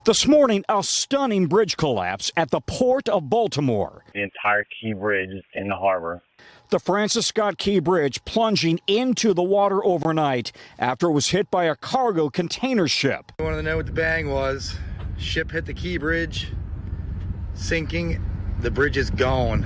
This morning, a stunning bridge collapse at the port of Baltimore. The entire Key Bridge is in the harbor. The Francis Scott Key Bridge plunging into the water overnight after it was hit by a cargo container ship. I wanted to know what the bang was. Ship hit the Key Bridge, sinking. The bridge is gone.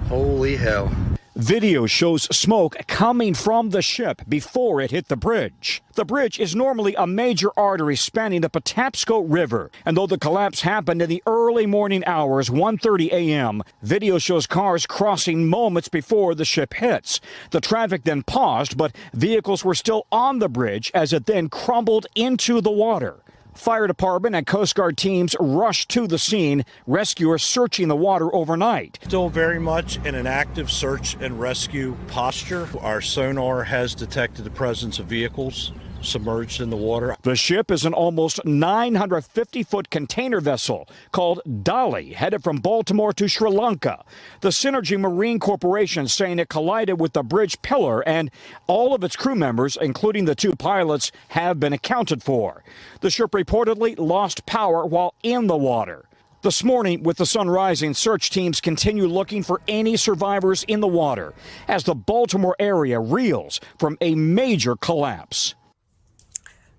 Holy hell. Video shows smoke coming from the ship before it hit the bridge. The bridge is normally a major artery spanning the Patapsco River, and though the collapse happened in the early morning hours, 1:30 a.m., video shows cars crossing moments before the ship hits. The traffic then paused, but vehicles were still on the bridge as it then crumbled into the water. Fire department and Coast Guard teams rushed to the scene, rescuers searching the water overnight. Still very much in an active search and rescue posture. Our sonar has detected the presence of vehicles submerged in the water. The ship is an almost 950-foot container vessel called Dolly, headed from Baltimore to Sri Lanka. The Synergy Marine Corporation saying it collided with the bridge pillar, and all of its crew members, including the two pilots, have been accounted for. The ship reportedly lost power while in the water. This morning, with the sun rising, search teams continue looking for any survivors in the water as the Baltimore area reels from a major collapse.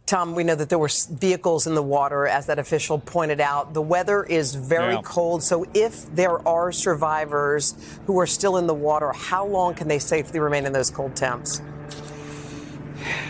Tom, we know that there were vehicles in the water, as that official pointed out. The weather is very cold, so if there are survivors who are still in the water, how long can they safely remain in those cold temps?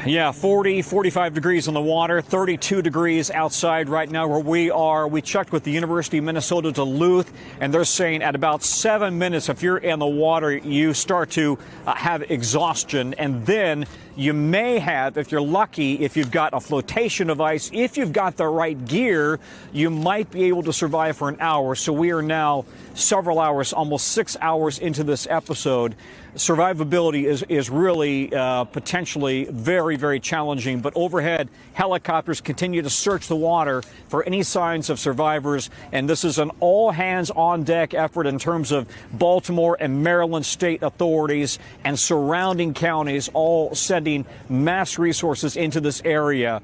Yeah, 40, 45 degrees in the water, 32 degrees outside right now where we are. We checked with the University of Minnesota Duluth, and they're saying at about 7 minutes, if you're in the water, you start to have exhaustion. And then you may have, if you're lucky, if you've got a flotation device, if you've got the right gear, you might be able to survive for an hour. So we are now several hours, almost 6 hours into this episode. Survivability is really potentially very, very challenging. But overhead, helicopters continue to search the water for any signs of survivors. And this is an all-hands-on-deck effort in terms of Baltimore and Maryland state authorities and surrounding counties all sending mass resources into this area,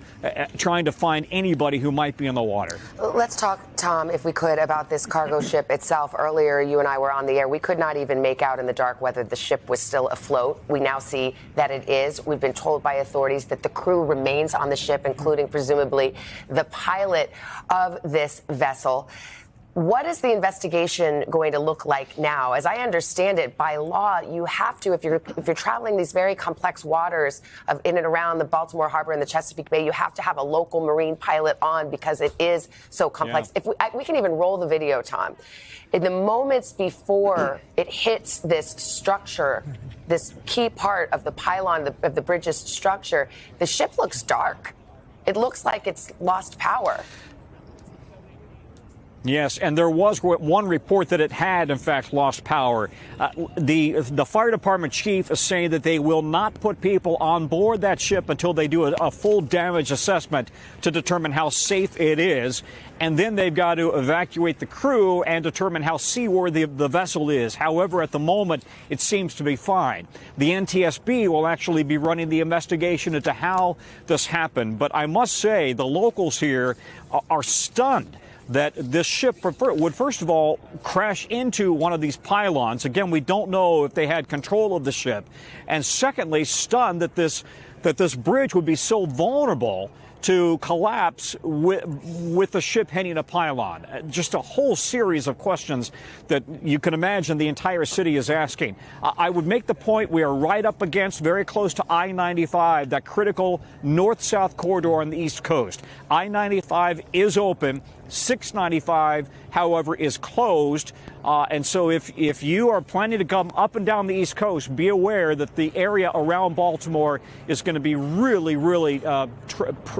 trying to find anybody who might be in the water. Let's talk, Tom, if we could, about this cargo ship itself. Earlier, you and I were on the air. We could not even make out in the dark whether the ship was still afloat. We now see that it is. We've been told by authorities that the crew remains on the ship, including presumably the pilot of this vessel. What is the investigation going to look like now? As I understand it, by law, you have to, if you're traveling these very complex waters in and around the Baltimore Harbor and the Chesapeake Bay, you have to have a local marine pilot on because it is so complex. Yeah. If we can even roll the video, Tom. In the moments before it hits this structure, this key part of the pylon of the bridge's structure, the ship looks dark. It looks like it's lost power. Yes, and there was one report that it had, in fact, lost power. The fire department chief is saying that they will not put people on board that ship until they do a full damage assessment to determine how safe it is. And then they've got to evacuate the crew and determine how seaworthy the vessel is. However, at the moment, it seems to be fine. The NTSB will actually be running the investigation into how this happened. But I must say, the locals here are stunned that this ship would, first of all, crash into one of these pylons. Again, we don't know if they had control of the ship. And secondly, stunned that this bridge would be so vulnerable to collapse with the ship hitting a pylon. Just a whole series of questions that you can imagine the entire city is asking. I would make the point we are right up against, very close to I-95, that critical north-south corridor on the East Coast. I-95 is open. 695, however, is closed. And so if you are planning to come up and down the East Coast, be aware that the area around Baltimore is going to be really, really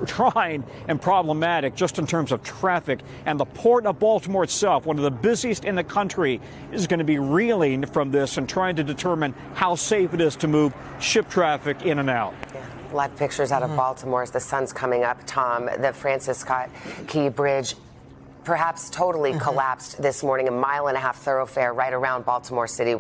trying and problematic just in terms of traffic. And the port of Baltimore itself, one of the busiest in the country, is going to be reeling from this and trying to determine how safe it is to move ship traffic in and out. Yeah. Live pictures out of Baltimore as the sun's coming up, Tom. The Francis Scott Key Bridge perhaps totally collapsed this morning, a mile-and-a-half thoroughfare right around Baltimore City.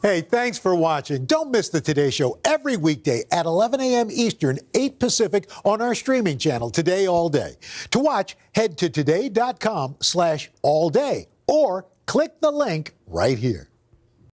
Hey, thanks for watching. Don't miss the Today Show every weekday at 11 a.m. Eastern, 8 Pacific on our streaming channel, Today All Day. To watch, head to today.com/allday or click the link right here.